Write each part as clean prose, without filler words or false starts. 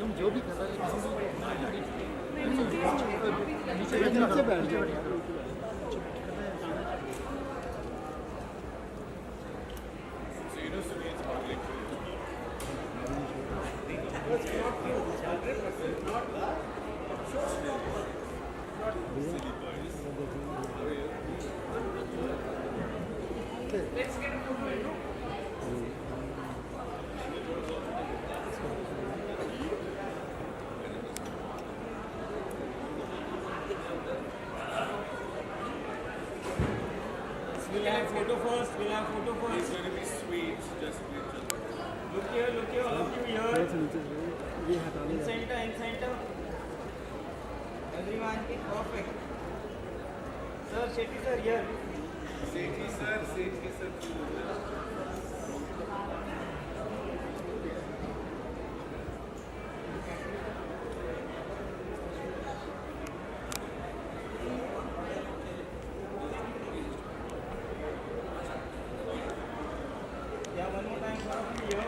तुम जो भी कर रहे नीचे बैठ जाओ। We'll have photo first. We'll have photo first. It's going to be sweet. Just Look here, all of you here. In center. Everyone, perfect. Sir, Shetty sir, here. Sethi sir. Yeah, one more time for you.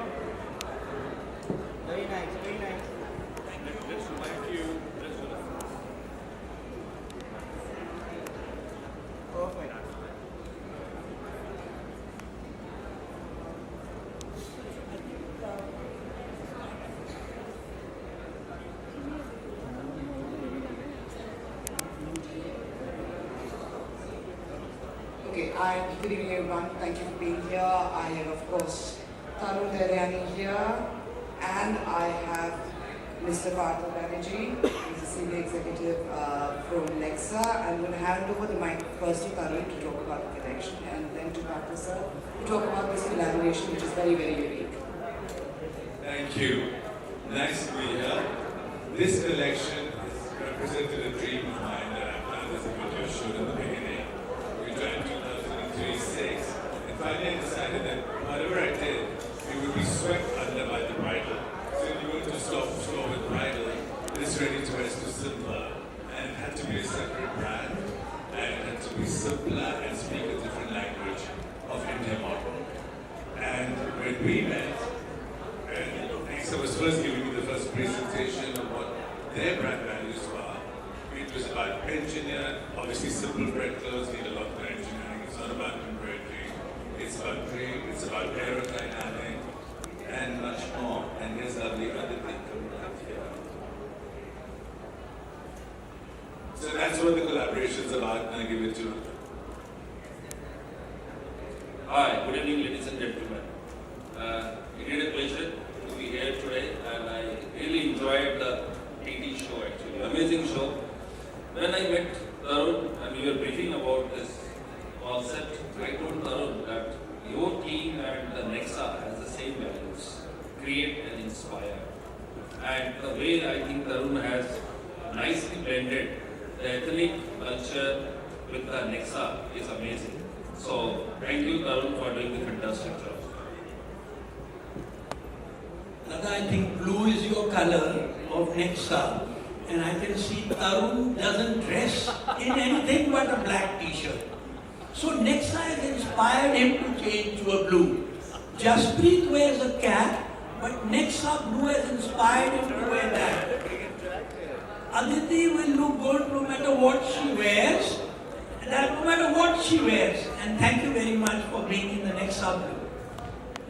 Very nice, very nice. Just like you. Perfect. Okay, good evening everyone. Thank you for being here. I have, of course, Tarun Hydari here, and I have Mr. Partha Banerjee. He's a senior executive from Nexa. I'm going to hand over the mic first to Tarun to talk about the collection, and then to Partha sir to talk about this collaboration, which is very, very unique. Thank you. Nice to be here. This collection represented a dream of mine that I planned as a video shoot in the beginning. We tried 2003-06, and finally I decided that whatever I did, it would be swept under by the bridal. So if you were to store with bridal, this ready-to-wear is too simple, and it had to be a separate brand, and it had to be simpler and speak a different language of India model. And when we met, Nexa was first giving me the first presentation of what their brand values were. It was about engineer, obviously simple bread clothes need a lot more engineering. It's not about embroidery, it's about cream, it's about aerodynamic, and much more. And here's lovely Aditi coming right here. So that's what the collaboration's about, and I give it to her. Hi, good evening ladies and gentlemen. It is a pleasure to be here today, and I really enjoyed the TT show actually. Amazing show. When I met Tarun and we were briefing about this concept, I told Tarun that your team and the Nexa has the same values, create and inspire. And the way I think Tarun has nicely blended the ethnic culture with the Nexa is amazing. So thank you Tarun for doing the fantastic job. Lata, I think blue is your color of Nexa, and I can see Tarun doesn't dress in anything but a black t-shirt. So Nexa has inspired him to change to a blue. Jaspreet wears a cap, but Nexa blue has inspired him to wear that. Aditi will look good no matter what she wears, and that no matter what she wears. And thank you very much for bringing the Nexa blue.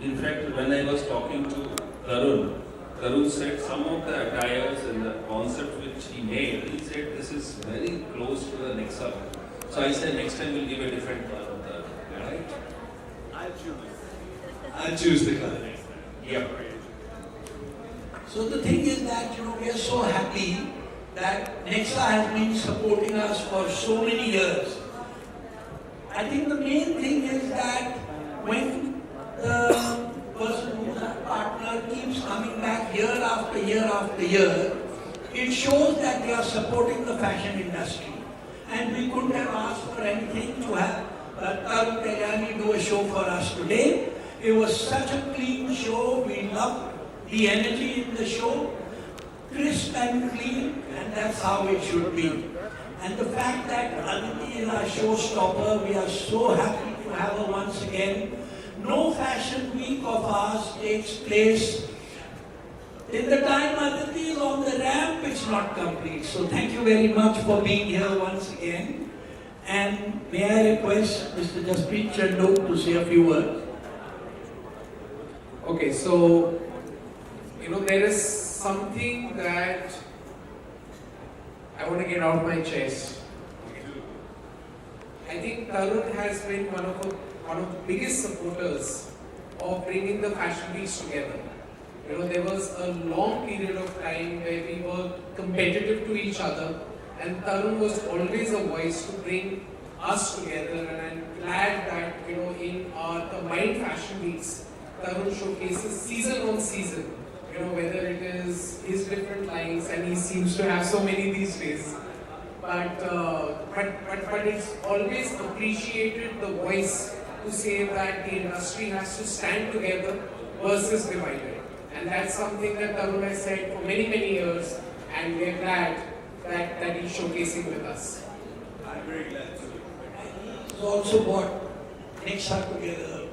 In fact, when I was talking to Tarun said some of the attires and the concept which he made, he said this is very close to the Nexa. So I said next time we'll give a different color of the, right? I'll choose the color. Yeah. So the thing is that, we are so happy that Nexa has been supporting us for so many years. I think the main thing is that when the person who's our partner keeps coming back year after year after year, It shows that they are supporting the fashion industry. And we couldn't have asked for anything to have Tarun Kalyani do a show for us today. It was such a clean show. We loved the energy in the show. Crisp and clean, and that's how it should be. And the fact that Aditi is our showstopper, we are so happy to have her once again. No fashion week of ours takes place till the time Aditi is on the ramp, it's not complete. So thank you very much for being here once again. And may I request Mr. Jasprit Chandu to say a few words. Okay, so, there is something that I want to get out of my chest. I think Tarun has been one of the biggest supporters of bringing the fashion weeks together. There was a long period of time where we were competitive to each other, and Tarun was always a voice to bring us together. And I'm glad that in our combined fashion weeks, Tarun showcases season on season. Whether it is his different lines, and he seems to have so many these days. But it's always appreciated the voice to say that the industry has to stand together versus divided. And that's something that Tarun has said for many, many years, and we're glad that he's showcasing with us. I'm very glad to. He's also brought Nexa together.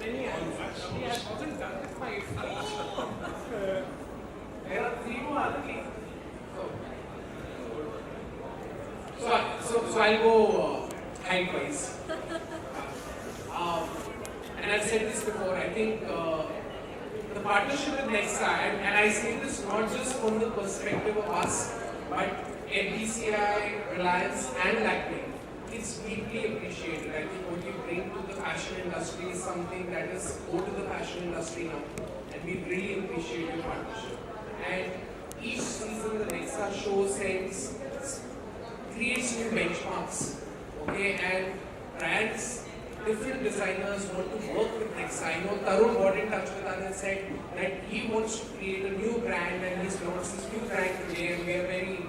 There are three more other things. So I'll go height-wise. And I've said this before, I think the partnership with Nexa, and I say this not just from the perspective of us, but FDCI, Reliance and Lakme, it's deeply appreciated. I think what you bring to the fashion industry is something that is owed to the fashion industry now, and we really appreciate your partnership. And each season the Nexa show creates new benchmarks, okay, and brands, different designers want to work with Nexa. I know Tarun got in touch with us and said that he wants to create a new brand, and he's launched this new brand today, and we are very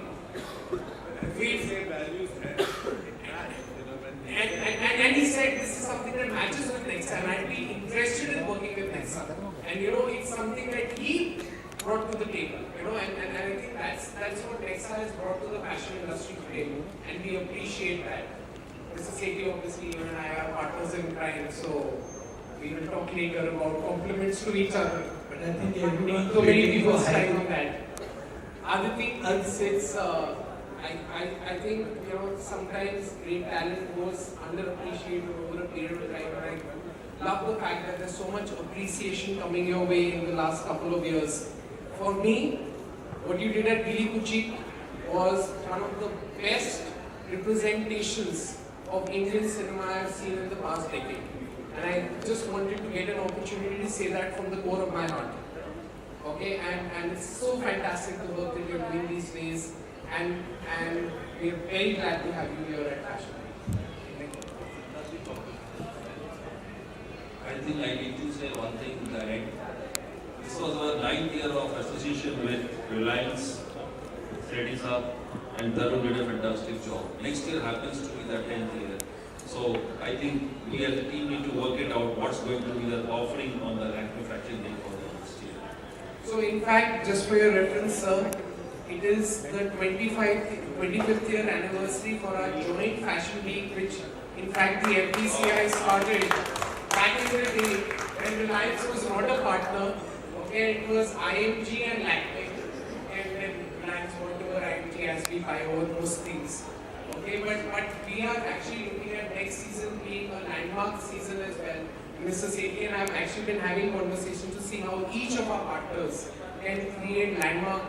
Values and he said this is something that matches with Nexa, and I'd be interested in working with Nexa. And it's something that he brought to the table, and I think that's what Nexa has brought to the fashion industry today, and we appreciate that. Mr. Sethi, obviously, you and I are partners in crime, so we will talk later about compliments to each other. But I think everyone So many people stand on that. Aditi, I think sometimes great talent goes underappreciated over a period of time. And I love the fact that there's so much appreciation coming your way in the last couple of years. For me, what you did at Gili Kuchi was one of the best representations of Indian cinema I've seen in the past decade. And I just wanted to get an opportunity to say that from the core of my heart. Okay, and it's so fantastic the work that you're doing these days, and we're very glad to have you here at Fashion Week. Thank you. I think I need to say one thing direct. This was our 9th year of association with Reliance, Sethi Saab, and Tarun did a fantastic job. Next year happens to be the 10th year. So I think we as a team need to work it out what's going to be the offering on the Lakme Fashion Week for the next year. So in fact, just for your reference, sir, it is the 25th year anniversary for our joint fashion week, which in fact the FDCI started back in the day when Reliance was not a partner. Okay, it was IMG and Lakme, and then Reliance bought over IMG as we buy over most things. Okay, but we are actually looking at next season being a landmark season as well. Mr. Sethi and I have actually been having conversations to see how each of our partners can create landmark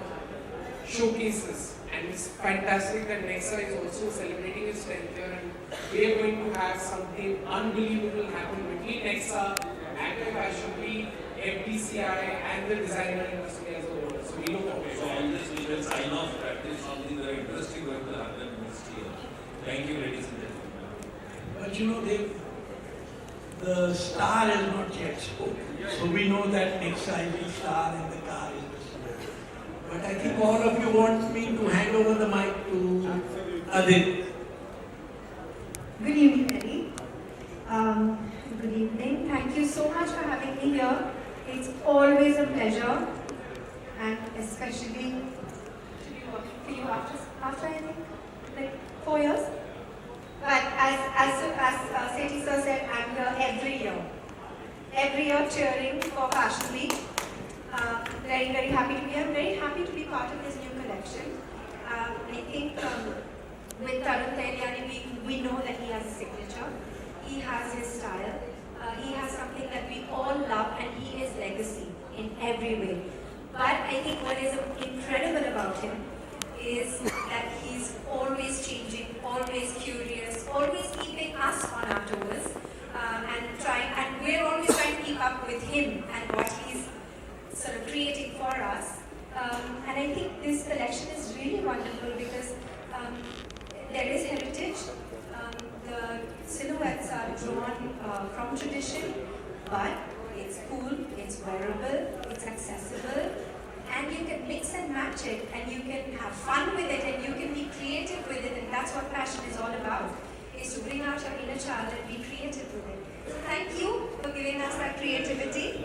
showcases. And it's fantastic that Nexa is also celebrating its 10th year, and we are going to have something unbelievable happen between Nexa, Lakme Fashion Week, FDCI, and the designer industry as a whole. So we look forward to So on this we will sign off that there is something very interesting going to happen next year. Thank you, ladies and gentlemen. But the star is not yet spoken. So we know that Nexa is the star and the car is the star. But I think all of you want me to hand over Aditi. Good evening, Eddie. Good evening. Thank you so much for having me here. It's always a pleasure, and especially to be working for you after I think like 4 years. But as Sethi sir said, I'm here every year cheering for Fashion Week. Very happy to be here. Very happy to be part of this new collection. I think with Tarun Tailiani, we know that he has a signature. He has his style. He has something that we all love, and he is legacy in every way. But I think what is incredible about him is that he's always changing, always curious, always keeping us on our toes, and we're always trying to keep up with him and what he's sort of creating for us. And I think this collection is really wonderful because there is heritage. The silhouettes are drawn from tradition, but it's cool, it's wearable, it's accessible, and you can mix and match it, and you can have fun with it, and you can be creative with it, and that's what fashion is all about, is to bring out your inner child and be creative with it. So thank you for giving us that creativity.